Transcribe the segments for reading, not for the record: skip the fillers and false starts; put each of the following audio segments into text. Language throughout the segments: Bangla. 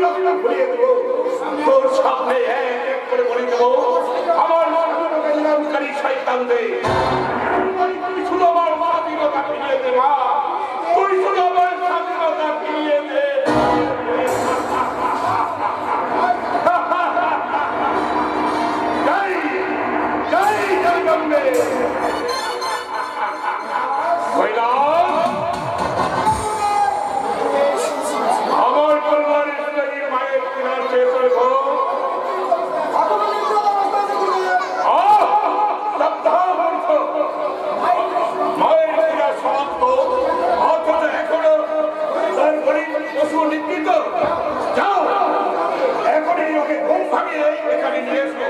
রক্ত ঘুরিয়ে দেবো তোর সামনে এক করে বলে দেবো আমার স্বাধীনতা নিয়মকারী শয়তানদের তুই শুধু আমার স্বাধীনতা ফিরিয়ে দে মা তুই শুধু আমার স্বাধীনতা ফিরিয়ে দে জয় জয় জগদম্বে আমার কল্যাণেশ্বরী মায়ের কিনার শেষ মায়ের কিনা সমাপ্ত অথচ এখনো তার গরিব পশু নিবৃত যাও এখনই ওকে ঘুম ভাঙিয়ে এখানে নিয়ে এসো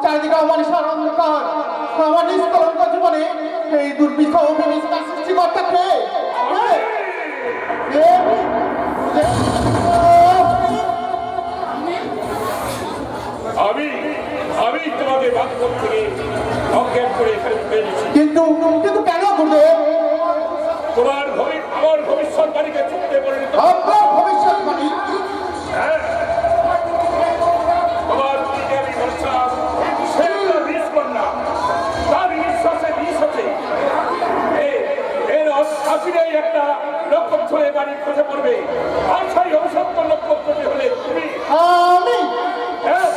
চারিদিকে অমানুষের অন্ধকার আমার নিষ্কলঙ্ক জীবনে এই দুর্বিষহ অভিনিষ্কার সৃষ্টিকর্তা কে? আমি আমি তোমাকে বাস্তব থেকে অজ্ঞান করে এখানে পেয়েছি কিন্তু কিন্তু কেন করবে তোমার আমার ভবিষ্যৎবাণীকে চুক্তি পরিণত আপনার ভবিষ্যৎবাণী তোমার দিকে আমি বলছিলাম সে বিষ কন্যা তার বিশ্বাসে বিষ হচ্ছে এর আসিরেই একটা নক্ষত্রে বাড়ি খসে পড়বে আর সেই অভিশপ্ত নক্ষত্রটি হলে তুমি আমি হ্যাঁ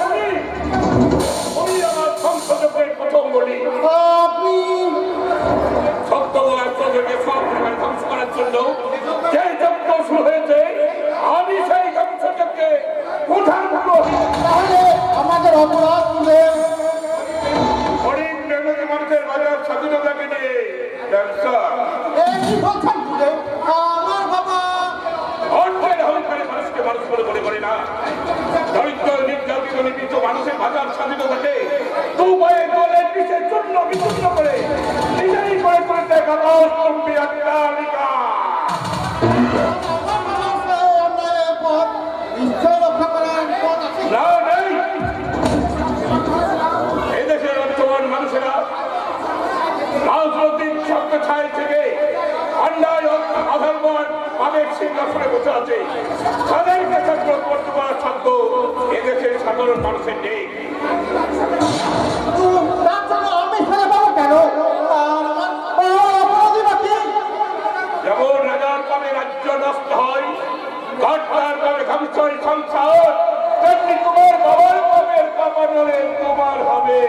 তুমি আমার সংসদের প্রথম বলি আপনি সত্য রাষ্ট্রকে সব পরিমাণ ধ্বংস করার জন্য যে যজ্ঞ শুরু হয়েছে আমি সেই ধ্বংসযজ্ঞে প্রধান তাহলে আমাদের অপরাধ তুলে গরিব মেহনতি মানুষের বাজার স্বাধীনতাকে নিয়ে ব্যবসা কি বলছেন তুলে আমার বাবা অর্থের অহংকারে মানুষকে মানুষ বলে মনে করে না দরিদ্র নির্যাতিত নিপীড়িত মানুষের বাজার স্বাধীনতাকে দু পায়ে দলের পিছিয়ে চূর্ণ বিচূর্ণ করে নিজেই করে তুলতে গণতন্ত্রী অট্টালিকা নিশ্চয় রক্ষা করার পথ আছে না নেই এদেশের বর্তমান মানুষেরা রাজনৈতিক শব্দ ছায় থেকে অন্যায় অধর্মর আবেগ সিংহাসনে বসে আছে তাদেরকে ছাত্র করতে পারার সাধ্য এদেশের সাধারণ মানুষের নেই আমি ফেলে পাবো কেন যেমন রাজার কামে রাজ্য নষ্ট হয় ঘটনার কামে ধ্বংস হয় সংসার তেমনি তোমার বাবার কামের কামারে তোমার হবে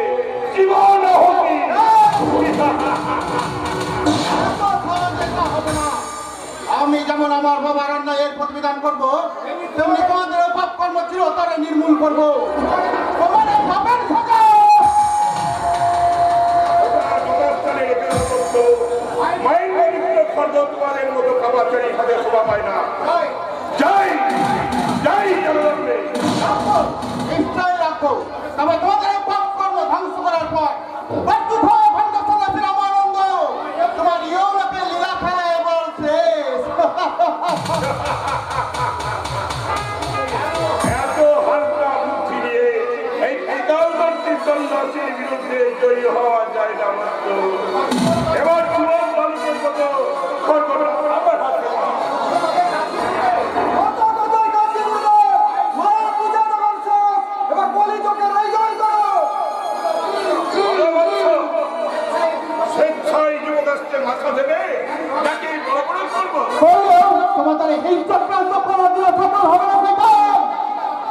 জীবন আহুতি আমি যেমন আমার বাবার অন্যায়ের প্রতিবিধান করবো তেমনি তোমাদের পাপ কর্ম চিরতরে নির্মূল করবো তোমাদের পাপের সাজা তোমাদের মতো কামাচারী হাতে শোভা পায় না যাই যাই নিশ্চয় রাখো তবে তোমাদের পাপ কর্ম ধ্বংস করার পর আনন্দ তোমার ইউরোপে লীলা খেলায় বলছে এত হালকা বুদ্ধি নিয়ে এই সন্ন্যাসীর বিরুদ্ধে জয়ী হওয়া যায় না মাত্র এবার যুবক মানুষের মতো আমার হাতে ভাষা দেবে নাকি বড় বড় করবো? তোমাদের এই চক্রান্ত করার জন্য সফল হবে না বেগম।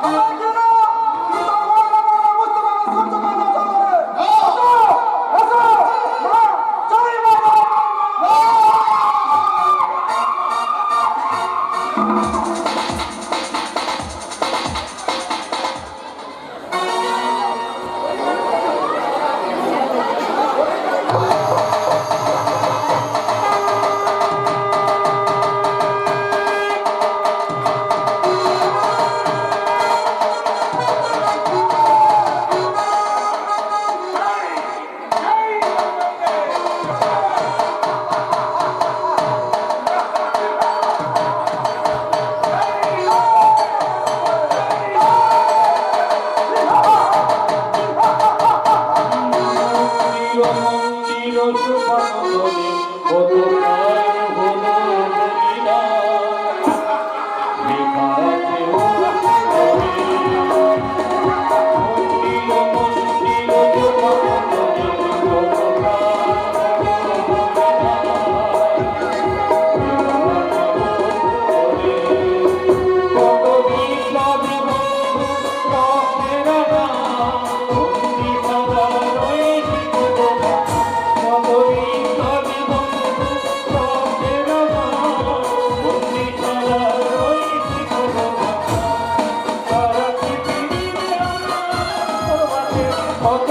আমার জন্য কত